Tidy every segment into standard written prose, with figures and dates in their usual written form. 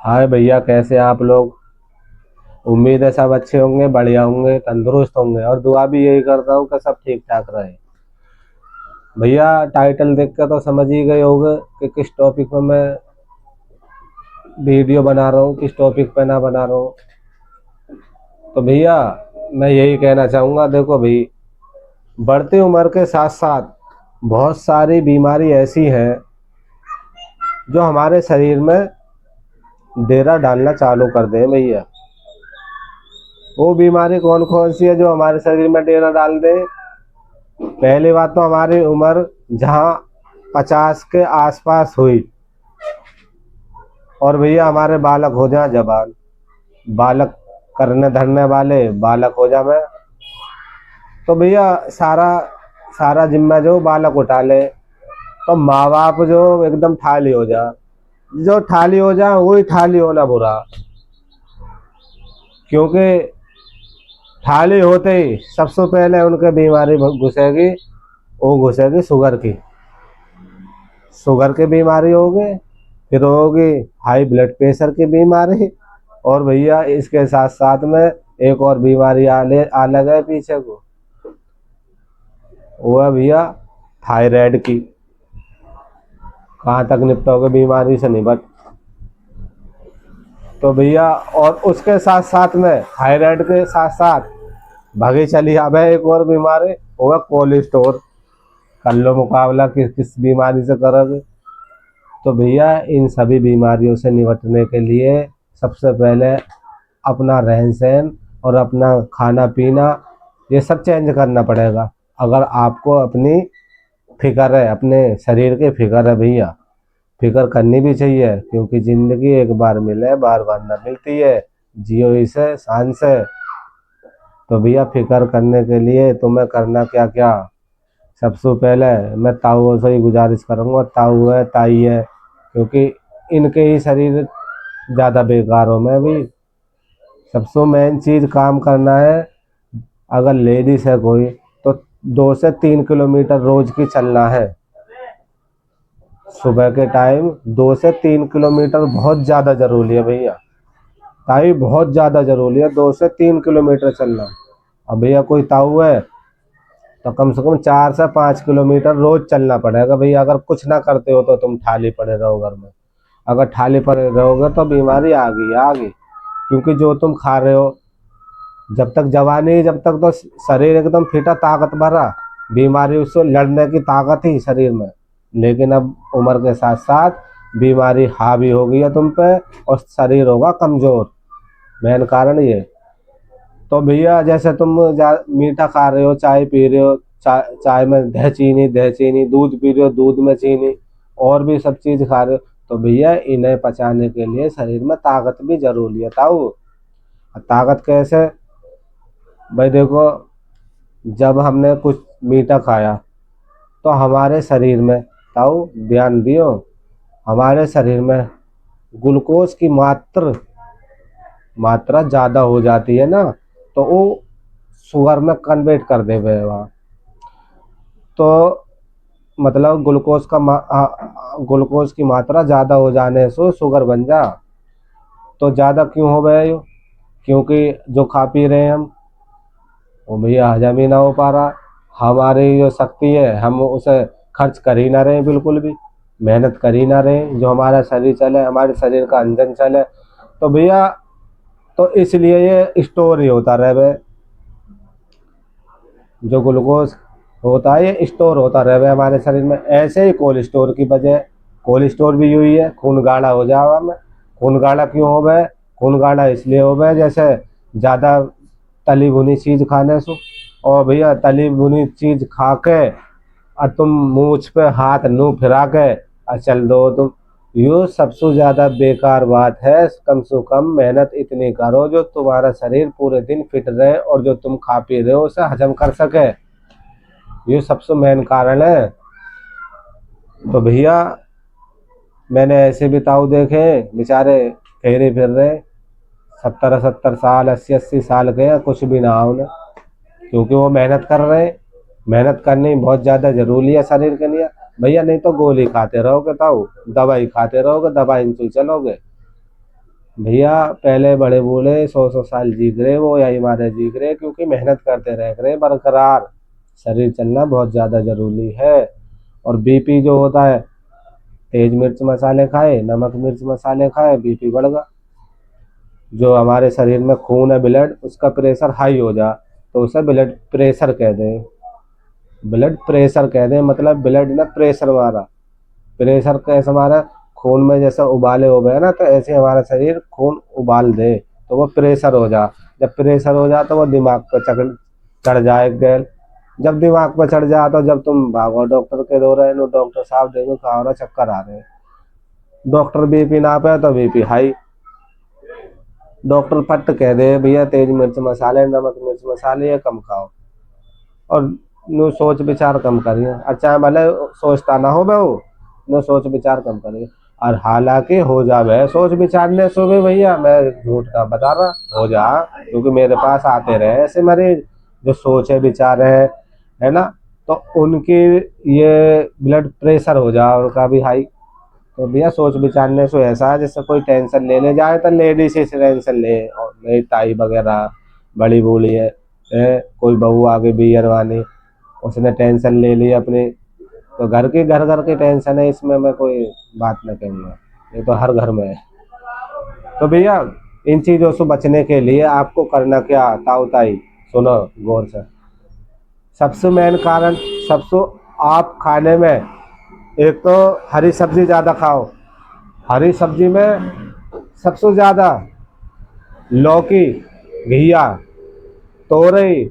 हाय भैया, कैसे हैं आप लोग। उम्मीद है सब अच्छे होंगे, बढ़िया होंगे, तंदुरुस्त होंगे और दुआ भी यही करता हूँ कि सब ठीक ठाक रहे। भैया, टाइटल देख कर तो समझ ही गए होंगे कि किस टॉपिक पे मैं वीडियो बना रहा हूँ, किस टॉपिक पे ना बना रहा हूँ। तो भैया, मैं यही कहना चाहूँगा। देखो भाई, बढ़ती उम्र के साथ साथ बहुत सारी बीमारी ऐसी हैं जो हमारे शरीर में डेरा डालना चालू कर दे भैया। वो बीमारी कौन कौन सी है जो हमारे शरीर में डेरा डाल दे। पहली बात तो हमारी उम्र जहाँ 50 के आसपास हुई और भैया हमारे बालक हो जाए जवान, बालक करने धरने वाले बालक हो जाए, तो भैया सारा सारा जिम्मा जो बालक उठा ले। तो माँ बाप जो एकदम ठाली हो जा, जो ठाली हो जा वही ठाली होना बुरा। क्योंकि ठाली होते ही सबसे पहले उनके बीमारी घुसेगी, वो घुसेगी शुगर की। शुगर की बीमारी होगी, फिर होगी हाई ब्लड प्रेशर की बीमारी। और भैया इसके साथ साथ में एक और बीमारी आ लगे पीछे को, वो है भैया थायराइड की। कहाँ तक निपटोगे बीमारी से निपट। तो भैया और उसके साथ साथ में थायराइड के साथ साथ भागे चली आवे एक और बीमारी, वो है कोलेस्ट्रॉल। कर लो मुकाबला किस किस बीमारी से करोगे। तो भैया इन सभी बीमारियों से निपटने के लिए सबसे पहले अपना रहन सहन और अपना खाना पीना ये सब चेंज करना पड़ेगा। अगर आपको अपनी फिक्र है, अपने शरीर की फिक्र है भैया, फिक्र करनी भी चाहिए, क्योंकि जिंदगी एक बार मिले बार बार न मिलती है। जियो इसे शान से। तो भैया फिक्र करने के लिए तुम्हें करना क्या क्या। सबसे पहले मैं ताऊओं से ही गुजारिश करूँगा, ताऊ है ताई है, क्योंकि इनके ही शरीर ज़्यादा बेकार हो मैं भी। सबसे मेन चीज़ काम करना है। अगर लेडीज है कोई, तो 2 से 3 किलोमीटर रोज की चलना है। सुबह के टाइम 2 से 3 किलोमीटर बहुत ज़्यादा ज़रूरी है भैया। ताई बहुत ज़्यादा ज़रूरी है 2 से 3 किलोमीटर चलना। अब भैया कोई ताऊ है तो कम से कम 4 से 5 किलोमीटर रोज चलना पड़ेगा भैया। अगर कुछ ना करते हो तो तुम ठाली पड़े रहो घर में। अगर ठाली पड़े रहोगे तो बीमारी आ गई आ गई। क्योंकि जो तुम खा रहे हो, जब तक जवानी है, जब तक तो शरीर एकदम फिटा ताकत भरा, बीमारी उससे लड़ने की ताकत ही शरीर में। लेकिन अब उम्र के साथ साथ बीमारी हावी हो गई है तुम पे और शरीर होगा कमजोर। मेन कारण ये। तो भैया जैसे तुम मीठा खा रहे हो, चाय पी रहे हो, चाय में दह चीनी, दूध पी रहे हो, दूध में चीनी, और भी सब चीज खा रहे हो, तो भैया इन्हें पचाने के लिए शरीर में ताकत भी जरूरी है ताऊ। ताकत कैसे भाई, देखो, जब हमने कुछ मीठा खाया तो हमारे शरीर में, ताऊ ध्यान दियो, हमारे शरीर में ग्लूकोज की मात्रा ज़्यादा हो जाती है ना, तो वो शुगर में कन्वर्ट कर देवे वहाँ। तो मतलब ग्लूकोज की मात्रा ज़्यादा हो जाने से शुगर बन जा। तो ज़्यादा क्यों हो गया यो? क्योंकि जो खा पी रहे हैं हम, वो भैया हजम ही ना हो पा रहा। हमारी जो शक्ति है हम उसे खर्च कर ही ना रहे, बिल्कुल भी मेहनत कर ही ना रहे जो हमारा शरीर चले, हमारे शरीर का इंजन चले। तो भैया तो इसलिए ये स्टोर ही होता रहे। जो ग्लूकोज होता है ये स्टोर होता रहे हमारे शरीर में। ऐसे ही कोल्ड स्टोर की वजह, कोल्ड स्टोर भी हुई है, खून गाढ़ा हो जावा में। खून गाढ़ा क्यों हो गए? खून गाढ़ा इसलिए हो गए जैसे ज़्यादा तली भुनी चीज़ खाने से। और भैया तली भुनी चीज़ खा के और तुम मुँह पे हाथ मुँह फिरा के और चल दो तुम। यो सबसे ज़्यादा बेकार बात है। कम से कम मेहनत इतनी करो जो तुम्हारा शरीर पूरे दिन फिट रहे और जो तुम खा पी रहे हो उसे हजम कर सके। ये सबसे मेन कारण है। तो भैया मैंने ऐसे भी ताऊ देखे बेचारे फेरे फिर रहे, 70-70 साल, 80-80 साल के, कुछ भी ना हो उन्हें, क्योंकि वो मेहनत कर रहे हैं। मेहनत करनी बहुत ज़्यादा ज़रूरी है शरीर के लिए भैया। नहीं तो गोली खाते रहोगे ताऊ, दवाई खाते रहोगे, दवाई से चलोगे। भैया पहले बड़े बूढ़े 100-100 साल जी रहे, वो यही मारे जी रहे, क्योंकि मेहनत करते रह रहे बरकरार। शरीर चलना बहुत ज़्यादा जरूरी है। और बीपी जो होता है, तेज मिर्च मसाले खाए, नमक मिर्च मसाले खाए, बीपी बढ़ गया। जो हमारे शरीर में खून है, ब्लड, उसका प्रेशर हाई हो जा तो उसे ब्लड प्रेशर कह दें। ब्लड प्रेशर कह दें, मतलब ब्लड ना प्रेशर मारा। प्रेशर कैसे मारा? खून में जैसे उबाले हो गए ना, तो ऐसे हमारा शरीर खून उबाल दे तो वो प्रेशर हो जा। जब प्रेशर हो जा तो वो दिमाग पर चढ़ जाए गैल। जब दिमाग पर चढ़ जा तो जब तुम भागो डॉक्टर के दो रहे नो, डॉक्टर साहब देखो कहा हो रहा, चक्कर आ रहे हैं। डॉक्टर बीपी नापे तो बीपी हाई। डॉक्टर फट कह दे भैया तेज मिर्च मसाले, नमक मिर्च मसाले ये कम खाओ, और नो सोच विचार कम करिए। अच्छा भले सोचता ना हो वो, नो सोच विचार कम करिए। और हालांकि हो जावे सोच विचारने से भी भैया, मैं झूठ का बता रहा, हो जा। क्योंकि मेरे पास आते रहे ऐसे मरीज जो सोचे विचार है ना, तो उनकी ये ब्लड प्रेशर हो जा उनका भी हाई। तो भैया सोच विचारने से ऐसा है, जैसे कोई टेंशन लेने जाए तो लेडीज से टेंशन ले, और मेरी ताई वगैरह बड़ी बूढ़ी है, कोई बहू आगे बियर वाली, उसने टेंशन ले ली अपनी। तो घर घर की टेंशन है, इसमें मैं कोई बात न कहूँगा, ये तो हर घर में है। तो भैया इन चीज़ों से बचने के लिए आपको करना क्या, ताऊ ताई सुनो गौर से। सबसे मेन कारण, सबसे आप खाने में, एक तो हरी सब्जी ज़्यादा खाओ। हरी सब्जी में सबसे ज़्यादा लौकी, घिया, तोरई,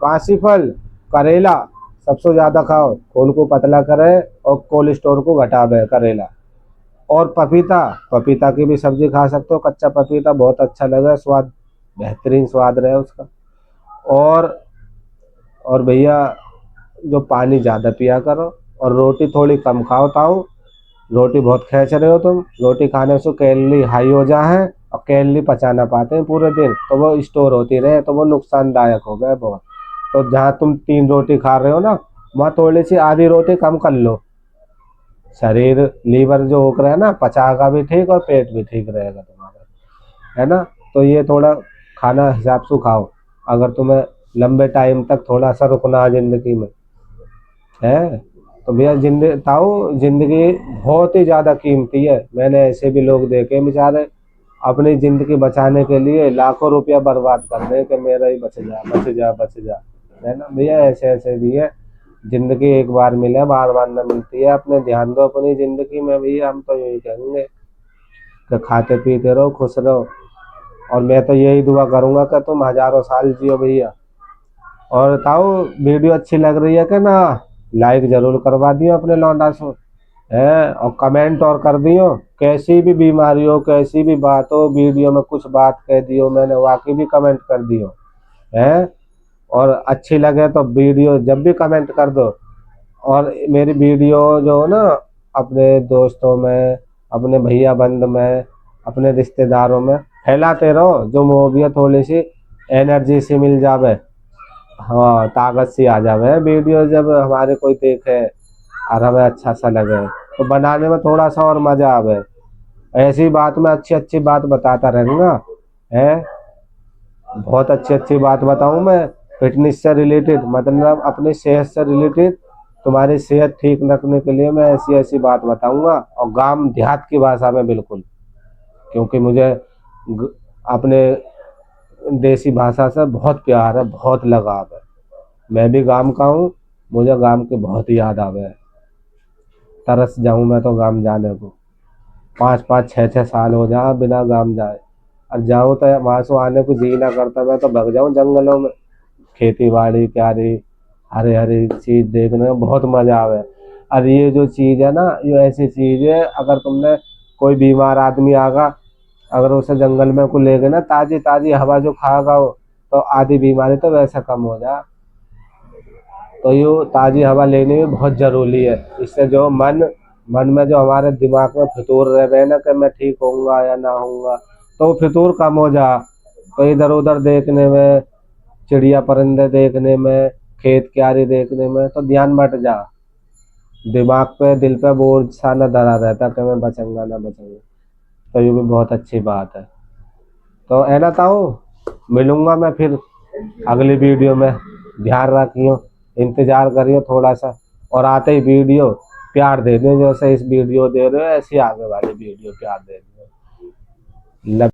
काशीफल, करेला सबसे ज़्यादा खाओ। खून को पतला करे और कोलेस्ट्रॉल को घटावे करेला। और पपीता, पपीता की भी सब्जी खा सकते हो, कच्चा पपीता बहुत अच्छा लगे, स्वाद बेहतरीन स्वाद रहे उसका। और और भैया जो पानी ज़्यादा पिया करो, और रोटी थोड़ी कम खाओ ताऊ। रोटी बहुत खींच रहे हो तुम, रोटी खाने से कैलोरी हाई हो जा है, और कैलोरी पचा ना पाते हैं पूरे दिन, तो वो स्टोर होती रहे तो वो नुकसानदायक हो गए बहुत। तो जहाँ तुम 3 रोटी खा रहे हो ना, वहाँ थोड़ी सी आधी रोटी कम कर लो। शरीर लीवर जो हो रहा है ना, पचाएगा भी ठीक और पेट भी ठीक रहेगा तुम्हारा, है ना। तो ये थोड़ा खाना हिसाब से खाओ, अगर तुम्हें लंबे टाइम तक थोड़ा सा रुकना है जिंदगी में, है। तो भैया जिंदगी ताऊ, जिंदगी बहुत ही ज्यादा कीमती है। मैंने ऐसे भी लोग देखे बेचारे अपनी जिंदगी बचाने के लिए लाखों रुपया बर्बाद कर दे कि मेरा ही बच जा बच जा बच जा, है ना भैया। ऐसे ऐसे भी है। जिंदगी एक बार मिले, बार बार न मिलती है। अपने ध्यान दो अपनी जिंदगी में भैया, हम तो यही कहेंगे कि खाते पीते रहो, खुश रहो। और मैं तो यही दुआ करूंगा कि तुम हजारों साल जियो भैया। और ताऊ वीडियो अच्छी लग रही है कि ना, लाइक जरूर करवा दियो अपने लौंडा सो, है। और कमेंट और कर दियो, कैसी भी बीमारी हो, कैसी भी बात हो, वीडियो में कुछ बात कह दियो मैंने वाकई भी कमेंट कर दियो, है। और अच्छी लगे तो वीडियो जब भी कमेंट कर दो। और मेरी वीडियो जो हो ना, अपने दोस्तों में, अपने भैया बंद में, अपने रिश्तेदारों में फैलाते रहो, जो मोबिया थोड़ी सी एनर्जी से मिल जावे, हाँ ताकत सी आ जावे। वीडियो जब हमारे कोई देखे और हमें अच्छा सा लगे तो बनाने में थोड़ा सा और मजा आवे। ऐसी बात में अच्छी अच्छी बात बताता रहूँगा, है। बहुत अच्छी अच्छी बात बताऊँ मैं, फिटनेस से रिलेटेड, मतलब अपनी सेहत से रिलेटेड। तुम्हारी सेहत ठीक रखने के लिए मैं ऐसी ऐसी बात बताऊंगा, और गांव देहात की भाषा में बिल्कुल। क्योंकि मुझे ग- अपने देसी भाषा से बहुत प्यार है, बहुत लगाव है। मैं भी गांव का हूँ, मुझे गांव की बहुत याद आवे है। तरस जाऊं मैं तो गांव जाने को। 5-5 6-6 साल हो जा बिना गांव जाए, और जाऊं तो वहां से आने को जी ना करता, मैं तो भग जाऊं जंगलों में। खेती बाड़ी क्यारी, हरे हरी चीज देखने में बहुत मजा आवे। और ये जो चीज है ना, ये ऐसी चीज है, अगर तुमने कोई बीमार आदमी आगा, अगर उसे जंगल में को ले गए ना, ताजी ताजी हवा जो खाएगा वो, तो आधी बीमारी तो वैसे कम हो जा। तो ये ताजी हवा लेनी भी बहुत जरूरी है। इससे जो मन मन में जो हमारे दिमाग में फितूर रह रहे ना कि मैं ठीक होऊंगा या ना होऊंगा, तो वो फितूर कम हो जा। तो इधर उधर देखने में, चिड़िया परिंदे देखने में, खेत क्यारी देखने में तो ध्यान बट जा। दिमाग पे दिल पे बोझ सा न धरा रहता कि मैं बचूंगा ना बचूंगा। तो ये भी बहुत अच्छी बात है। तो है ना ताऊ, मिलूंगा मैं फिर अगली वीडियो में। ध्यान रखियो, इंतजार करियो थोड़ा सा, और आते ही वीडियो प्यार दे दियो, जैसे इस वीडियो दे रहे हो ऐसी आगे वाली वीडियो प्यार दे दियो।